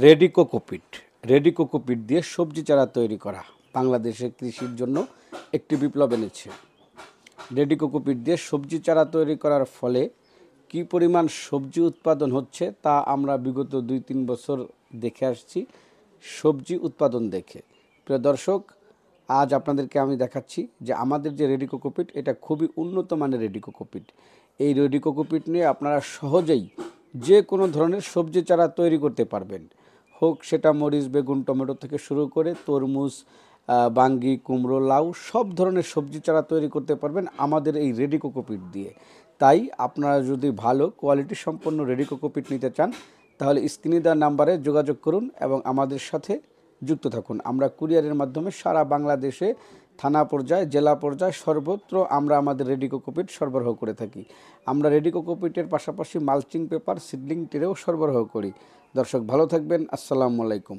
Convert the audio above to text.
Ready cocopeat. Ready cocopeat দিয়ে সবজি চারা তৈরি করা বাংলাদেশের কৃষির জন্য একটি বিপ্লব এনেছে। রেডি কোকোপিট দিয়ে সবজি চারা তৈরি করার ফলে কী পরিমাণ সবজি উৎপাদন হচ্ছে তা আমরা বিগত 2-3 বছর দেখে আসছি সবজি উৎপাদন দেখে। প্রিয় দর্শক, আজ আপনাদেরকে আমি দেখাচ্ছি যে আমাদের যে রেডি কোকোপিট এটা খুবই উন্নত মানের রেডি কোকোপিট। এই রেডি কোকোপিট নিয়ে আপনারা সহজেই যে কোনো ধরনের সবজি চারা তৈরি করতে পারবেন, হোক সেটা মরিচ, বেগুন, টমেটো থেকে শুরু করে তরমুজ, বাঙ্গি, কুমড়ো, লাউ সব ধরনের সবজি চারা তৈরি করতে পারবেন আমাদের এই রেডি কোকোপিট দিয়ে। তাই আপনারা যদি ভালো কোয়ালিটি সম্পন্ন রেডি কোকোপিট নিতে চান তাহলে স্ক্রিনে দেওয়া নাম্বারে যোগাযোগ করুন এবং আমাদের সাথে যুক্ত থাকুন। আমরা কুরিয়ারের মাধ্যমে সারা বাংলাদেশে থানা পর্যায়ে, জেলা পর্যায়ে সর্বত্র আমরা আমাদের রেডি কোকোপিট সরবরাহ করে থাকি। আমরা রেডি কোকোপিটের পাশাপাশি মালচিং পেপার, সিডলিং ট্রেও সরবরাহ করি। দর্শক ভালো থাকবেন। আসসালামু আলাইকুম।